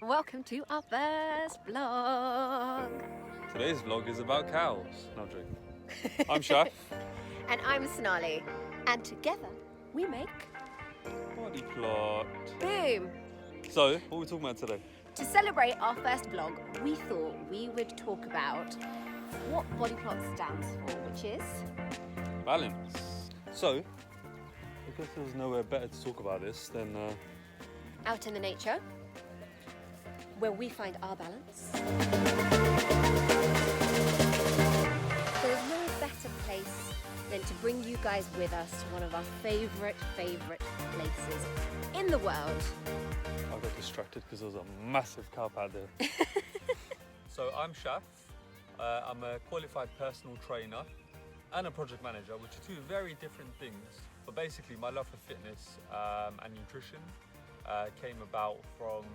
Welcome to our first vlog. Today's vlog is about cows. No, I'm joking. I'm Shaf. And I'm Sonali. And together we make Body plot. Boom. So, what are we talking about today? To celebrate our first vlog, we thought we would talk about what Body Plot stands for, which is Balance. So, I guess there's nowhere better to talk about this than out in the nature, where we find our balance. There's no better place than to bring you guys with us to one of our favourite places in the world. I got distracted because there was a massive cow pad there. So I'm Shaf. I'm a qualified personal trainer and a project manager, which are two very different things. But basically my love for fitness and nutrition came about from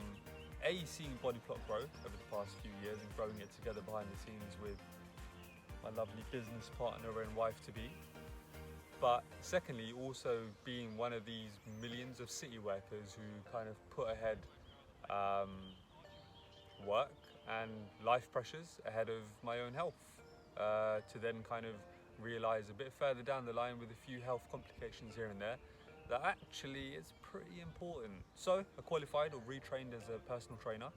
seeing Body Plot grow over the past few years and growing it together behind the scenes with my lovely business partner and wife-to-be. But secondly, also being one of these millions of city workers who kind of put ahead work and life pressures ahead of my own health, to then kind of realise a bit further down the line with a few health complications here and there that actually it's pretty important. So I qualified or retrained as a personal trainer,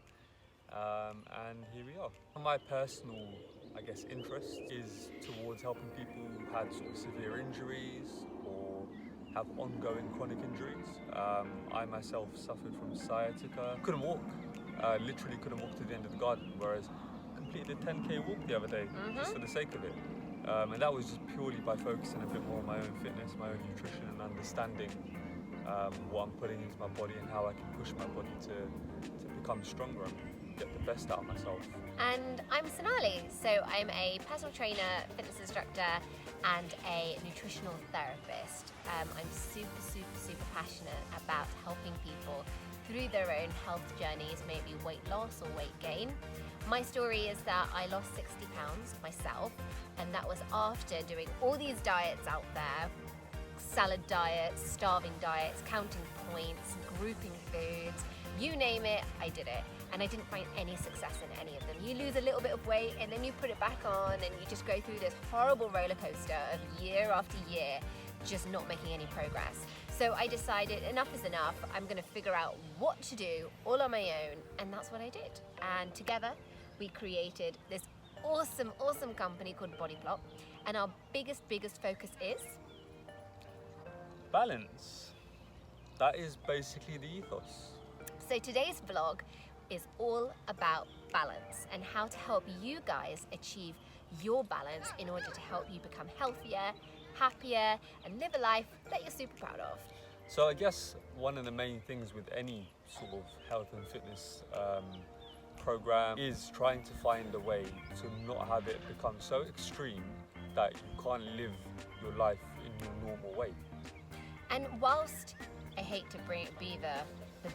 and here we are. My personal, I guess, interest is towards helping people who had sort of severe injuries or have ongoing chronic injuries. I myself suffered from sciatica, couldn't walk, literally couldn't walk to the end of the garden, whereas I completed a 10k walk the other day, just for the sake of it. And that was just purely by focusing a bit more on my own fitness, my own nutrition, and understanding what I'm putting into my body and how I can push my body to become stronger and get the best out of myself. And I'm Sonali, so I'm a personal trainer, fitness instructor, and a nutritional therapist. I'm super passionate about helping people through their own health journeys, maybe weight loss or weight gain. My story is that I lost 60 pounds myself, and that was after doing all these diets out there, salad diets, starving diets, counting points, grouping foods, you name it, I did it. And I didn't find any success in any of them. You lose a little bit of weight and then you put it back on and you just go through this horrible roller coaster of year after year, just not making any progress. So I decided enough is enough. I'm gonna figure out what to do all on my own, and that's what I did. And together we created this awesome company called Body Plot, and our biggest focus is Balance. That is basically the ethos. So today's vlog is all about balance and how to help you guys achieve your balance in order to help you become healthier, happier, and live a life that you're super proud of. So I guess one of the main things with any sort of health and fitness program is trying to find a way to not have it become so extreme that you can't live your life in your normal way. And whilst I hate to be the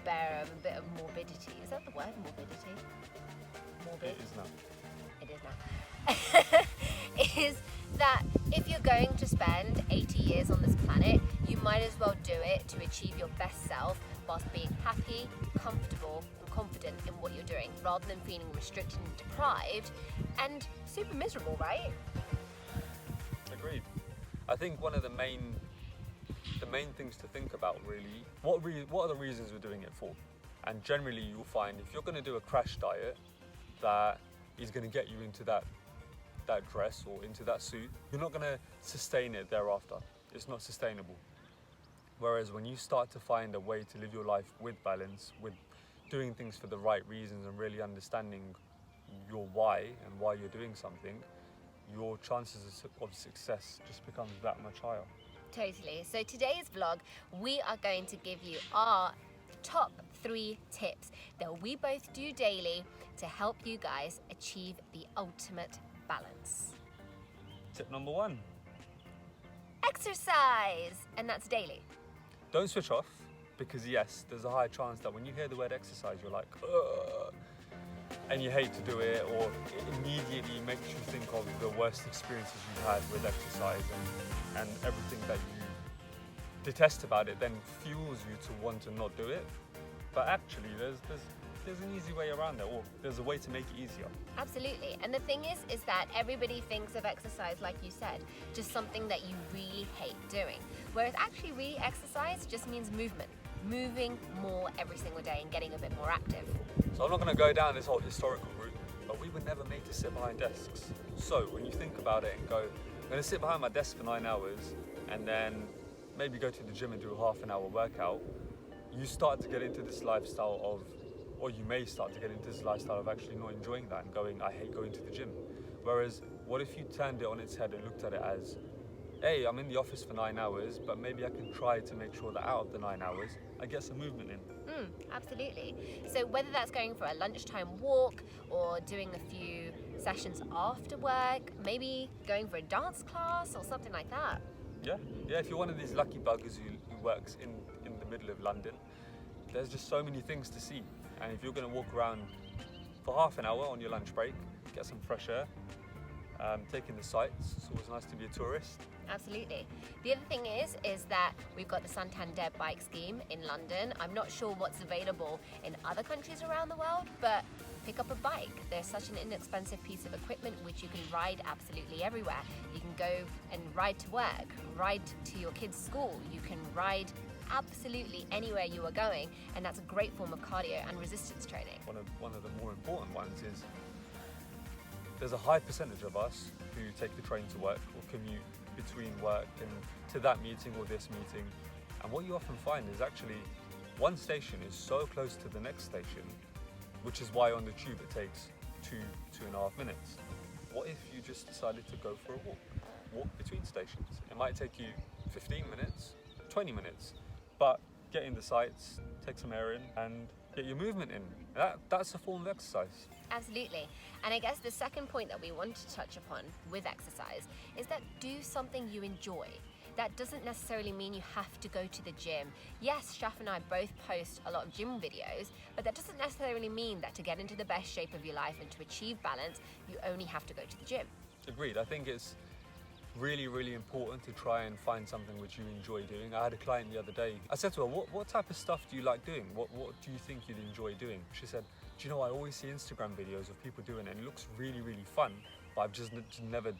bearer of a bit of morbidity, is that the word, morbidity? Morbid? It is now. It is now. Is that if you're going to spend 80 years on this planet, you might as well do it to achieve your best self whilst being happy, comfortable, and confident in what you're doing, rather than feeling restricted and deprived and super miserable, right? Agreed. I think one of the main things to think about really, what are the reasons we're doing it for? And generally you'll find if you're going to do a crash diet that is going to get you into that dress or into that suit, you're not going to sustain it thereafter. It's not sustainable. Whereas when you start to find a way to live your life with balance, with doing things for the right reasons and really understanding your why and why you're doing something, your chances of success just becomes that much higher. Totally. So today's vlog, we are going to give you our top 3 tips that we both do daily to help you guys achieve the ultimate balance. Tip number 1. Exercise, and that's daily. Don't switch off, because yes, there's a high chance that when you hear the word exercise, you're like, ugh, and you hate to do it, or it immediately makes you think of the worst experiences you've had with exercise, and everything that you detest about it then fuels you to want to not do it. But actually, there's an easy way around it, or there's a way to make it easier. Absolutely. And the thing is that everybody thinks of exercise, like you said, just something that you really hate doing. Whereas actually really exercise just means movement. Moving more every single day and getting a bit more active. So I'm not going to go down this whole historical route, but we were never made to sit behind desks. So when you think about it and go, I'm going to sit behind my desk for 9 hours and then maybe go to the gym and do a half an hour workout, you start to get into this lifestyle of, or you may start to get into this lifestyle of actually not enjoying that and going, I hate going to the gym. Whereas, what if you turned it on its head and looked at it as, hey, I'm in the office for 9 hours, but maybe I can try to make sure that out of the 9 hours, I get some movement in. Absolutely. So whether that's going for a lunchtime walk or doing a few sessions after work, maybe going for a dance class or something like that. Yeah, if you're one of these lucky buggers who works in the middle of London, there's just so many things to see. And if you're going to walk around for half an hour on your lunch break, get some fresh air, taking the sights, it's always nice to be a tourist. Absolutely. The other thing is that we've got the Santander bike scheme in London. I'm not sure what's available in other countries around the world, but pick up a bike. There's such an inexpensive piece of equipment which you can ride absolutely everywhere. You can go and ride to work, ride to your kids' school. You can ride absolutely anywhere you are going, and that's a great form of cardio and resistance training. One of the more important ones is there's a high percentage of us who take the train to work or commute between work and to that meeting or this meeting, and what you often find is actually one station is so close to the next station, which is why on the tube it takes 2.5 minutes. What if you just decided to go for a walk between stations? It might take you 15 minutes, 20 minutes, but get in the sights, take some air in, and get your movement in. That's a form of exercise. Absolutely. And I guess the second point that we want to touch upon with exercise is that do something you enjoy. That doesn't necessarily mean you have to go to the gym. Yes, Shaf and I both post a lot of gym videos, but that doesn't necessarily mean that to get into the best shape of your life and to achieve balance, you only have to go to the gym. Agreed. I think it's really, really important to try and find something which you enjoy doing. I had a client the other day. I said to her, what type of stuff do you like doing? What do you think you'd enjoy doing? She said, do you know, I always see Instagram videos of people doing it and it looks really, really fun, but I've just never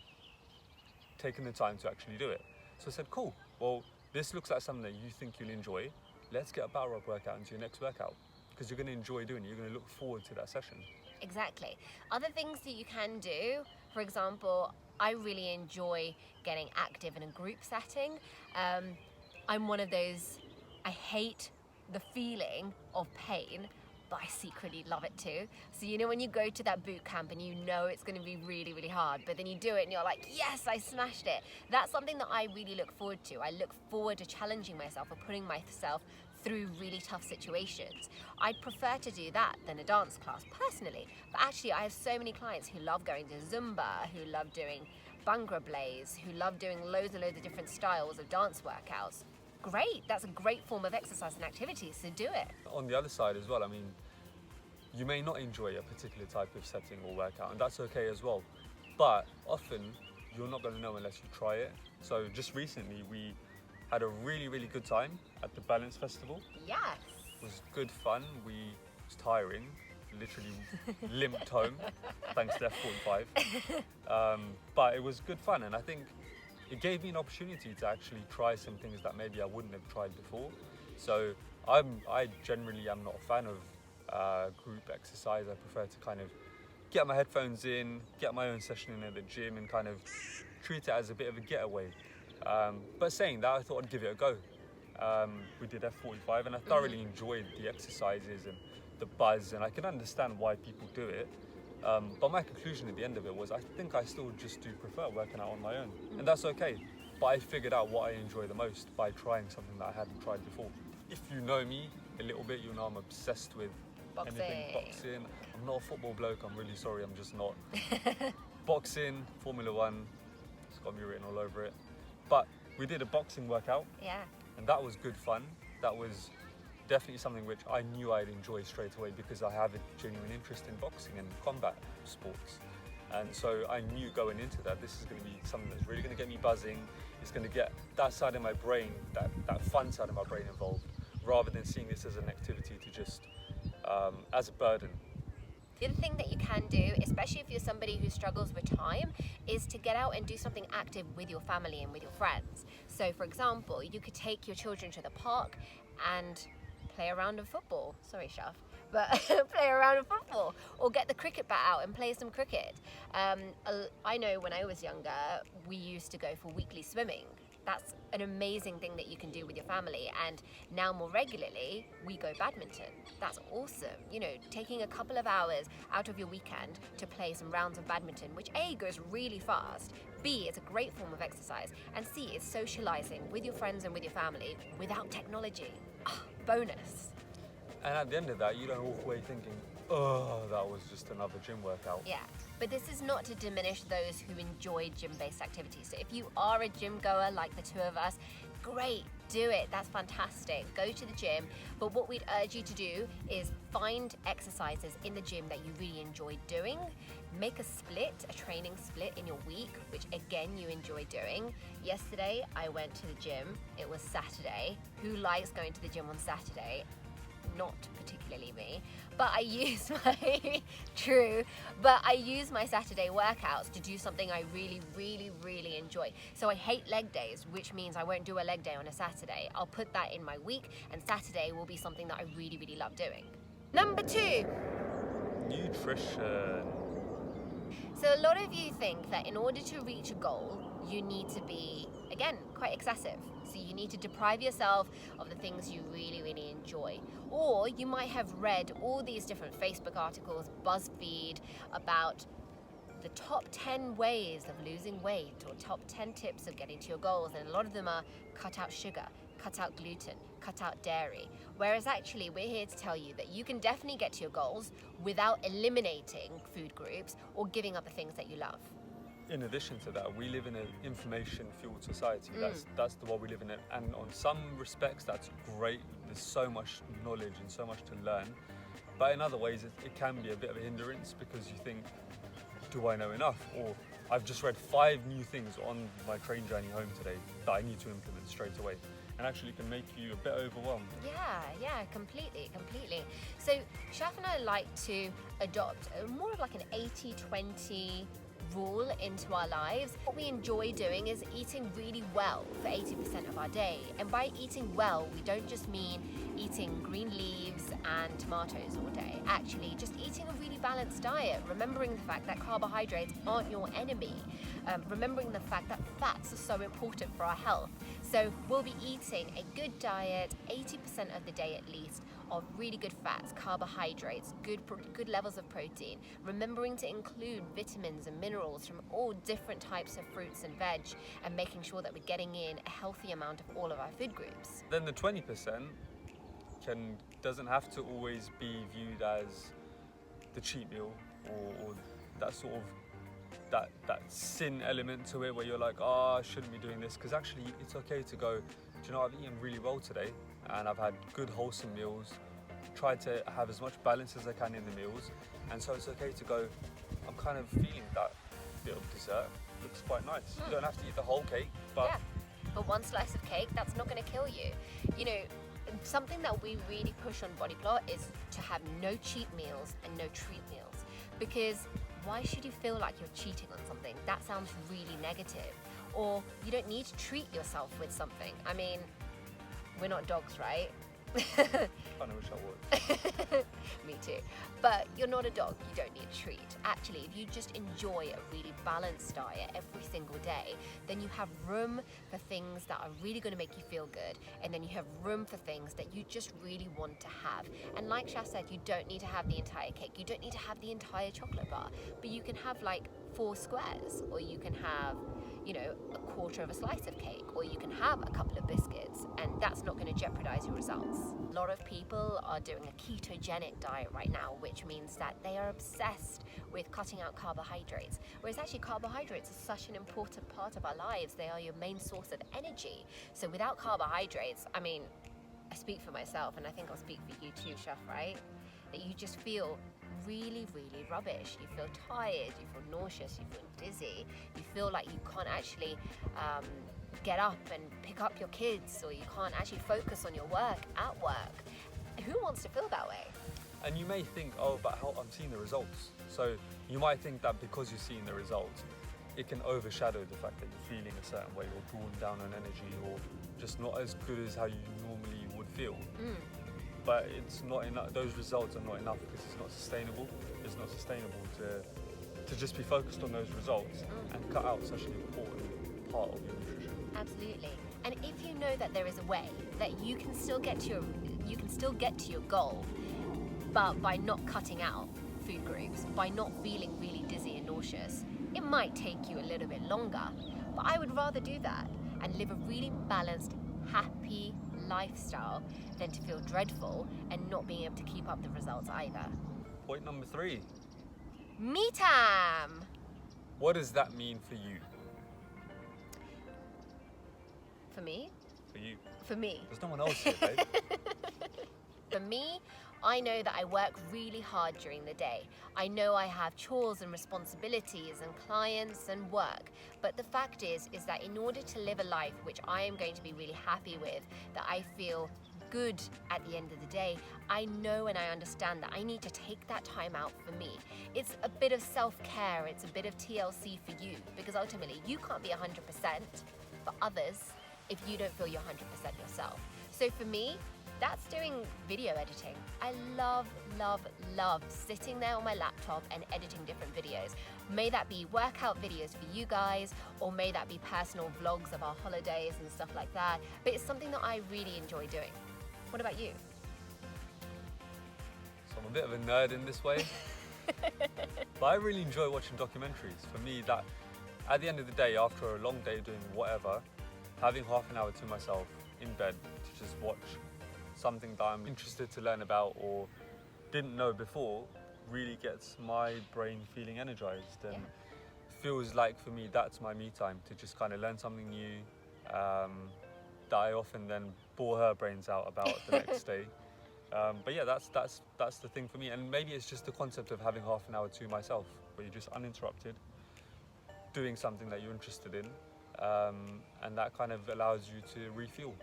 taken the time to actually do it. So I said, cool, well, this looks like something that you think you'll enjoy. Let's get a battle rope workout into your next workout, because you're going to enjoy doing it. You're going to look forward to that session. Exactly. Other things that you can do, for example, I really enjoy getting active in a group setting. I'm one of those, I hate the feeling of pain, but I secretly love it too. So you know when you go to that boot camp and you know it's going to be really, really hard, but then you do it and you're like, yes, I smashed it. That's something that I really look forward to. I look forward to challenging myself or putting myself through really tough situations. I'd prefer to do that than a dance class personally. But actually I have so many clients who love going to Zumba, who love doing Bhangra Blaze, who love doing loads and loads of different styles of dance workouts. Great, that's a great form of exercise and activity, so do it. On the other side as well, I mean, you may not enjoy a particular type of setting or workout, and that's okay as well. But often, you're not going to know unless you try it. So just recently, we had a really, really good time at the Balance Festival. Yes. It was good fun. It was tiring, literally limped home, thanks to F45. But it was good fun, and I think it gave me an opportunity to actually try some things that maybe I wouldn't have tried before. So I generally am not a fan of group exercise. I prefer to kind of get my headphones in, get my own session in at the gym, and kind of treat it as a bit of a getaway. But saying that, I thought I'd give it a go. We did F45 and I thoroughly enjoyed the exercises and the buzz, and I can understand why people do it. But my conclusion at the end of it was I think I still just do prefer working out on my own, and that's okay. But I figured out what I enjoy the most by trying something that I hadn't tried before. If you know me, a little bit, you'll know I'm obsessed with anything boxing. I'm not a football bloke, I'm really sorry, I'm just not. Boxing, Formula One, it's got me written all over it. But we did a boxing workout. Yeah. And that was good fun. That was definitely something which I knew I'd enjoy straight away because I have a genuine interest in boxing and combat sports. And so I knew going into that, this is going to be something that's really going to get me buzzing. It's going to get that side of my brain, that fun side of my brain involved, rather than seeing this as an activity to just, as a burden. The other thing that you can do, especially if you're somebody who struggles with time, is to get out and do something active with your family and with your friends. So for example, you could take your children to the park and play a round of football. Sorry, Shaf. But play a round of football, or get the cricket bat out and play some cricket. I know when I was younger, we used to go for weekly swimming. That's an amazing thing that you can do with your family. And now more regularly, we go badminton. That's awesome. You know, taking a couple of hours out of your weekend to play some rounds of badminton, which A, goes really fast, B, is a great form of exercise, and C, is socializing with your friends and with your family without technology. Bonus. And at the end of that, you don't walk away thinking, oh, that was just another gym workout. Yeah, but this is not to diminish those who enjoy gym-based activities. So if you are a gym goer like the two of us, great, do it. That's fantastic. Go to the gym. But what we'd urge you to do is find exercises in the gym that you really enjoy doing. Make a training split in your week, which again you enjoy doing. Yesterday, I went to the gym. It was Saturday. Who likes going to the gym on Saturday? Not particularly me, but I use my Saturday workouts to do something I really, really, really enjoy. So I hate leg days, which means I won't do a leg day on a Saturday. I'll put that in my week, and Saturday will be something that I really, really love doing. Number 2. Nutrition. So a lot of you think that in order to reach a goal, you need to be, again, quite excessive. So you need to deprive yourself of the things you really, really enjoy. Or you might have read all these different Facebook articles, BuzzFeed, about the top 10 ways of losing weight or top 10 tips of getting to your goals. And a lot of them are cut out sugar, cut out gluten, cut out dairy. Whereas actually we're here to tell you that you can definitely get to your goals without eliminating food groups or giving up the things that you love. In addition to that, we live in an information-fueled society. That's the world we live in, and on some respects, that's great. There's so much knowledge and so much to learn. But in other ways, it can be a bit of a hindrance because you think, do I know enough? Or I've just read 5 new things on my train journey home today that I need to implement straight away. And actually can make you a bit overwhelmed. Yeah, completely. So Shaf and I like to adopt more of like an 80-20 rule into our lives. What we enjoy doing is eating really well for 80% of our day. And by eating well, we don't just mean eating green leaves and tomatoes all day. Actually, just eating a really balanced diet, remembering the fact that carbohydrates aren't your enemy, remembering the fact that fats are so important for our health. So we'll be eating a good diet, 80% of the day at least, of really good fats, carbohydrates, good levels of protein, remembering to include vitamins and minerals from all different types of fruits and veg, and making sure that we're getting in a healthy amount of all of our food groups. Then the 20% doesn't have to always be viewed as the cheat meal or that sort of that sin element to it where you're like, I shouldn't be doing this, because actually it's okay to go, do you know, I've eaten really well today and I've had good wholesome meals, tried to have as much balance as I can in the meals, and so it's okay to go, I'm kind of feeling that bit of dessert, looks quite nice. You don't have to eat the whole cake, but one slice of cake, that's not going to kill you. You know, something that we really push on Body Plot is to have no cheat meals and no treat meals, because why should you feel like you're cheating on something? That sounds really negative. Or you don't need to treat yourself with something. I mean, we're not dogs, right? I kind of wish I was. Me too. But you're not a dog, you don't need a treat. Actually, if you just enjoy a really balanced diet every single day, then you have room for things that are really going to make you feel good, and then you have room for things that you just really want to have. And like Shaf said, you don't need to have the entire cake, you don't need to have the entire chocolate bar, but you can have like 4 squares, or you can have, a quarter of a slice of cake, or you can have a couple of biscuits, and that's not going to jeopardize your results. A lot of people are doing a ketogenic diet right now, which means that they are obsessed with cutting out carbohydrates, whereas actually carbohydrates are such an important part of our lives. They are your main source of energy. So without carbohydrates, I mean, I speak for myself, and I think I'll speak for you too, Chef, right? That you just feel really, really rubbish. You feel tired, you feel nauseous, you feel dizzy, you feel like you can't actually get up and pick up your kids, or you can't actually focus on your work at work. Who wants to feel that way? And you may think, oh, but how I'm seeing the results. So you might think that because you're seeing the results, it can overshadow the fact that you're feeling a certain way, or drawn down on energy, or just not as good as how you normally would feel. But it's not enough. Those results are not enough because it's not sustainable. It's not sustainable to just be focused on those results and cut out such an important part of your nutrition. Absolutely. And if you know that there is a way that you can still get to your goal, but by not cutting out food groups, by not feeling really dizzy and nauseous, it might take you a little bit longer. But I would rather do that and live a really balanced, happy lifestyle than to feel dreadful and not being able to keep up the results either. Point number 3. Me time! What does that mean for you? For me? For you? For me. There's no one else here, babe. For me, I know that I work really hard during the day. I know I have chores and responsibilities and clients and work. But the fact is that in order to live a life which I am going to be really happy with, that I feel good at the end of the day, I know and I understand that I need to take that time out for me. It's a bit of self-care, it's a bit of TLC for you, because ultimately you can't be 100% for others if you don't feel you're 100% yourself. So for me, that's doing video editing. I love, love, love sitting there on my laptop and editing different videos. May that be workout videos for you guys, or may that be personal vlogs of our holidays and stuff like that. But it's something that I really enjoy doing. What about you? So I'm a bit of a nerd in this way. But I really enjoy watching documentaries. For me, that at the end of the day, after a long day doing whatever, having half an hour to myself in bed to just watch something that I'm interested to learn about or didn't know before really gets my brain feeling energized, and feels like for me that's my me time, to just kind of learn something new that I often then bore her brains out about the next day. But yeah, that's the thing for me. And maybe it's just the concept of having half an hour to myself where you're just uninterrupted doing something that you're interested in, and that kind of allows you to refuel.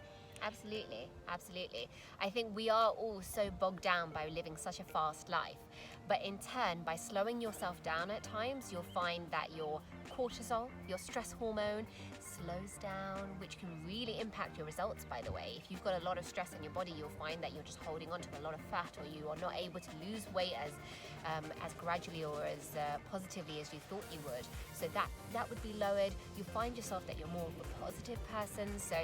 Absolutely, absolutely. I think we are all so bogged down by living such a fast life. But in turn, by slowing yourself down at times, you'll find that your cortisol, your stress hormone, slows down, which can really impact your results, by the way. If you've got a lot of stress in your body, you'll find that you're just holding on to a lot of fat, or you are not able to lose weight as gradually or as positively as you thought you would. So that would be lowered. You'll find yourself that you're more of a positive person. So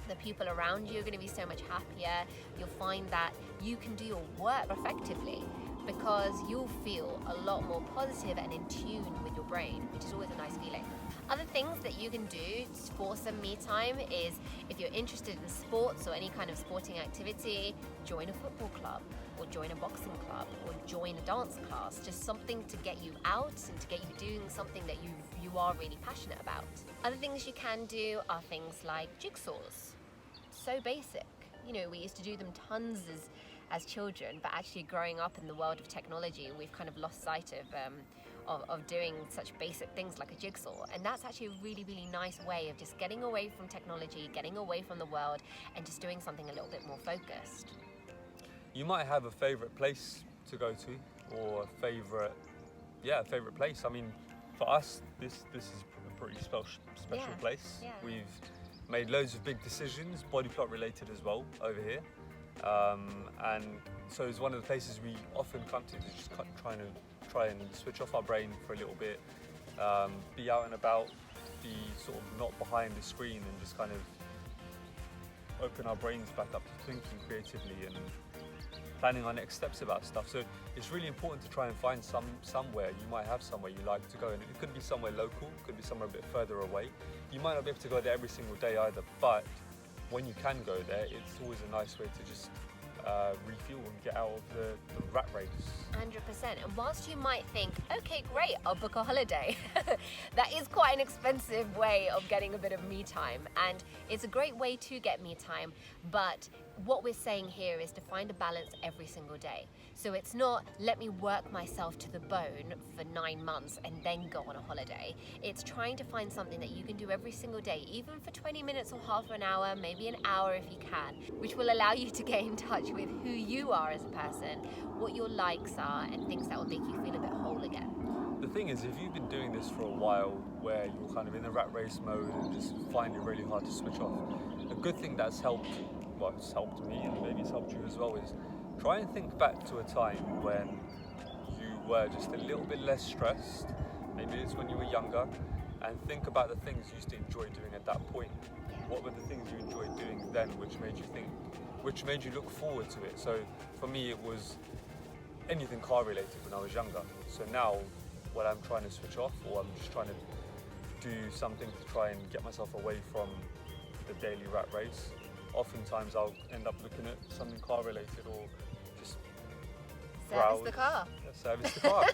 the people around you are going to be so much happier. You'll find that you can do your work effectively because you'll feel a lot more positive and in tune with your brain, which is always a nice feeling. Other things that you can do for some me time is, if you're interested in sports or any kind of sporting activity, join a football club or join a boxing club or join a dance class. Just something to get you out and to get you doing something that you are really passionate about. Other things you can do are things like jigsaws. So basic. You know, we used to do them tons as children, but actually growing up in the world of technology, we've kind of lost sight of doing such basic things like a jigsaw. And that's actually a really, really nice way of just getting away from technology, getting away from the world, and just doing something a little bit more focused. You might have a favourite place to go to, or a favourite place. I mean, for us, this is a pretty special place. Yeah. We've made loads of big decisions, body plot related as well, over here. And so it's one of the places we often come to just try and switch off our brain for a little bit, be out and about, be sort of not behind the screen, and just kind of open our brains back up to thinking creatively and planning our next steps about stuff. So it's really important to try and find somewhere. You might have somewhere you like to go, and it could be somewhere local, could be somewhere a bit further away. You might not be able to go there every single day either, but when you can go there, it's always a nice way to just refuel and get out of the rat race. 100%. And whilst you might think, okay, great, I'll book a holiday, that is quite an expensive way of getting a bit of me time. And it's a great way to get me time, but what we're saying here is to find a balance every single day. So it's not, let me work myself to the bone for 9 months and then go on a holiday. It's trying to find something that you can do every single day, even for 20 minutes or half an hour, maybe an hour if you can, which will allow you to get in touch with who you are as a person, what your likes are, and things that will make you feel a bit whole again. The thing is, if you've been doing this for a while, where you're kind of in the rat race mode and just find it really hard to switch off, a good thing that's helped, well, it's helped me and maybe it's helped you as well, is try and think back to a time when you were just a little bit less stressed. Maybe it's when you were younger, and think about the things you used to enjoy doing at that point. What were the things you enjoyed doing then, which made you look forward to it? So for me, it was anything car related when I was younger. So now, when I'm trying to switch off, or I'm just trying to do something to try and get myself away from the daily rat race, oftentimes I'll end up looking at something car related, or just Service the car. Yeah, service the car.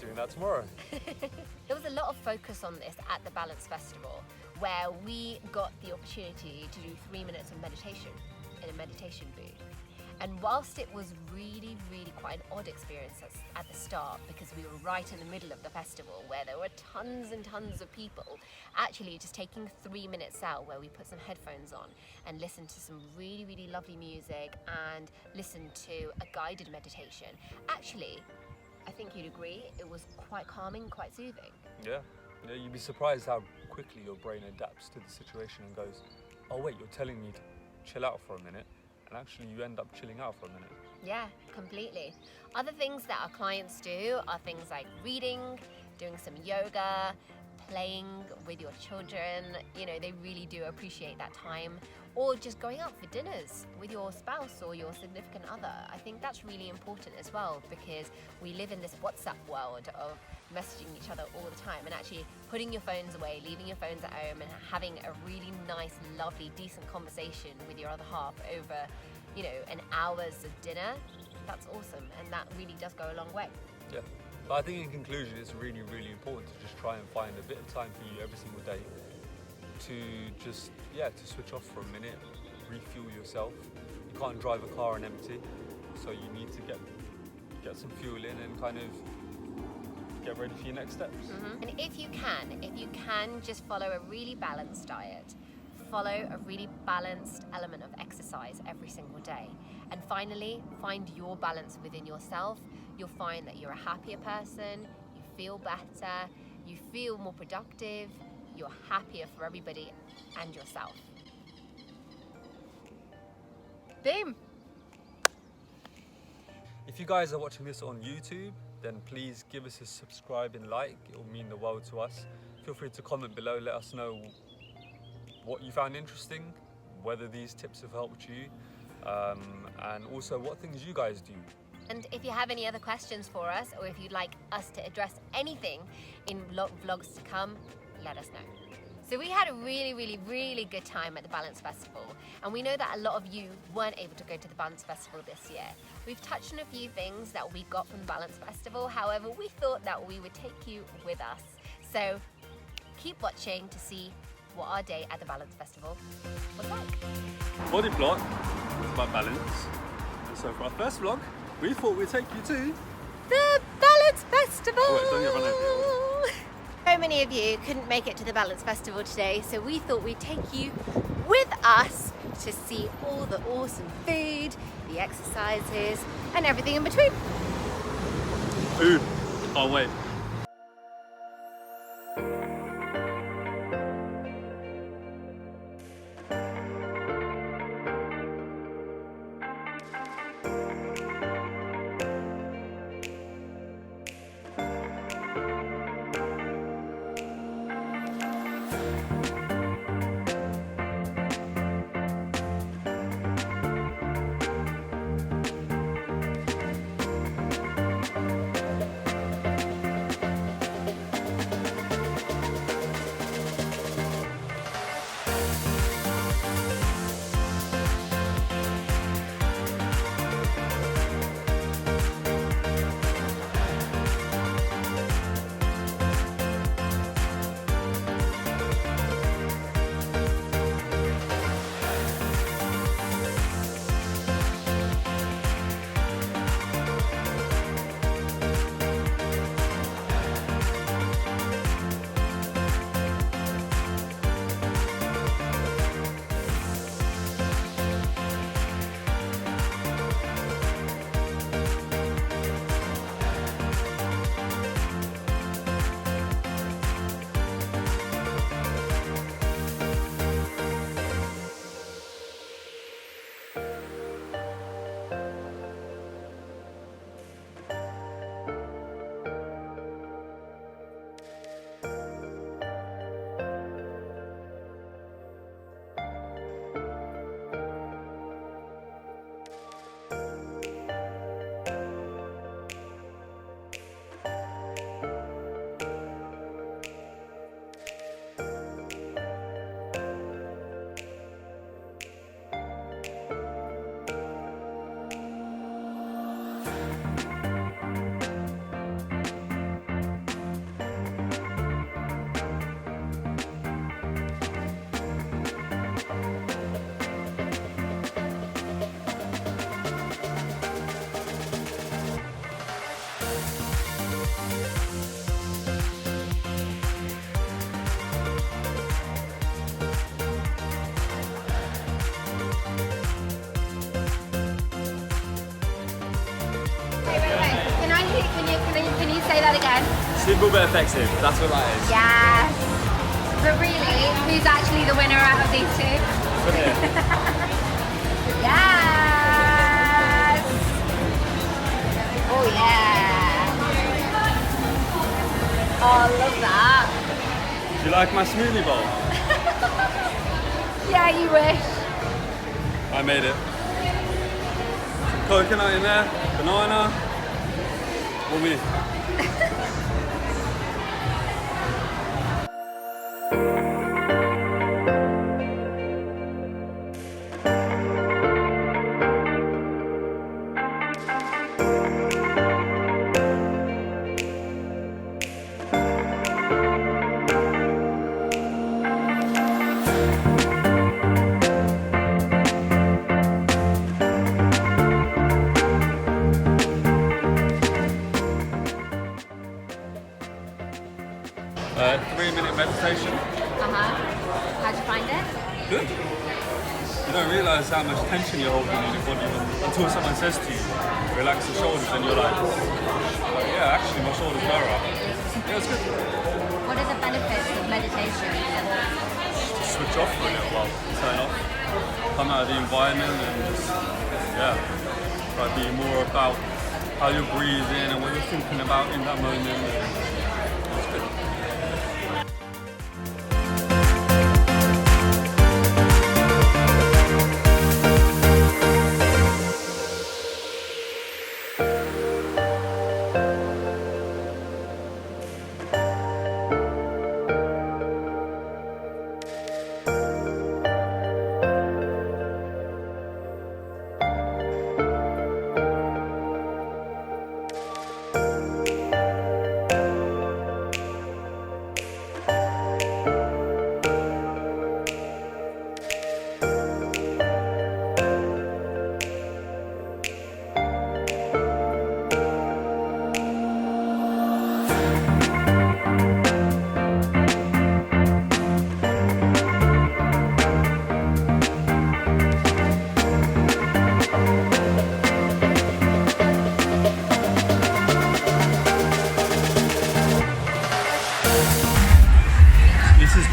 Doing that tomorrow. There was a lot of focus on this at the Balance Festival, where we got the opportunity to do 3 minutes of meditation in a meditation booth. And whilst it was really, really quite an odd experience at the start, because we were right in the middle of the festival where there were tons and tons of people, actually just taking 3 minutes out where we put some headphones on and listened to some really, really lovely music and listened to a guided meditation. Actually, I think you'd agree, it was quite calming, quite soothing. Yeah, you'd be surprised how quickly your brain adapts to the situation and goes, oh wait, you're telling me to chill out for a minute. And actually you end up chilling out for a minute. Yeah, completely. Other things that our clients do are things like reading, doing some yoga, playing with your children. You know, they really do appreciate that time. Or just going out for dinners with your spouse or your significant other. I think that's really important as well, because we live in this WhatsApp world of messaging each other all the time, and actually putting your phones away, leaving your phones at home, and having a really nice, lovely, decent conversation with your other half over, you know, an hour's of dinner. That's awesome, and that really does go a long way. Yeah, but I think in conclusion, it's really, really important to just try and find a bit of time for you every single day to just, to switch off for a minute, refuel yourself. You can't drive a car on empty, so you need to get some fuel in and kind of get ready for your next steps. Mm-hmm. And if you can just follow a really balanced diet, follow a really balanced element of exercise every single day, and finally find your balance within yourself, you'll find that you're a happier person, you feel better, you feel more productive, you're happier for everybody and yourself. Boom! If you guys are watching this on YouTube, then please give us a subscribe and like. It will mean the world to us. Feel free to comment below, let us know what you found interesting, whether these tips have helped you, and also what things you guys do. And if you have any other questions for us, or if you'd like us to address anything in vlogs to come, let us know. So we had a really, really, really good time at the Balance Festival, and we know that a lot of you weren't able to go to the Balance Festival this year. We've touched on a few things that we got from the Balance Festival, however, we thought that we would take you with us. So keep watching to see what our day at the Balance Festival was like. Body block is about balance. And so for our first vlog, we thought we'd take you to the Balance Festival! Oh, don't get run over. So many of you couldn't make it to the Balance Festival today, so we thought we'd take you with us to see all the awesome food, the exercises, and everything in between. Food. Can't wait. Can you say that again? Simple but effective, that's what that is. Yes. But really, who's actually the winner out of these two? Yes! Oh yeah! Oh, I love that. Do you like my smoothie bowl? Yeah, you wish. I made it. Coconut in there, banana. What we? 3-minute meditation. How'd you find it? Good. You don't realise how much tension you're holding in your body until someone says to you, relax the shoulders, and you're like, yeah, actually my shoulders were up. Yeah, it's good. What are the benefits of meditation? Just switch off for a little while, turn off, come out of the environment and just, try to be more about how you're breathing and what you're thinking about in that moment. It's good.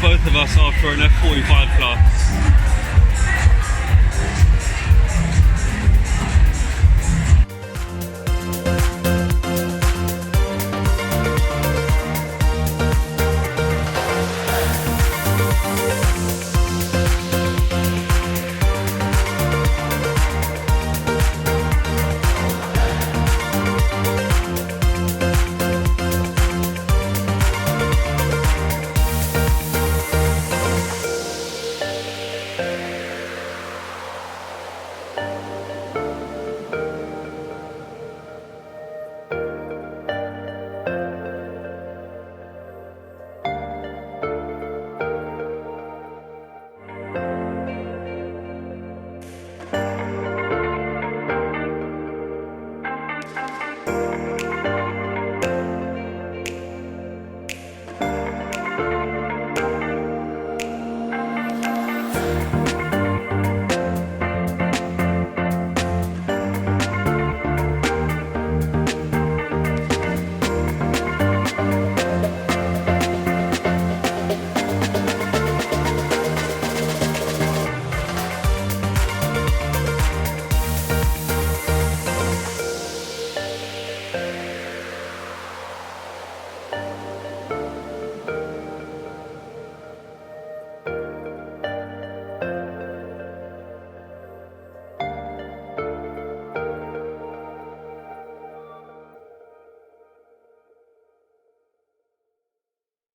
Both of us are for an F45 class.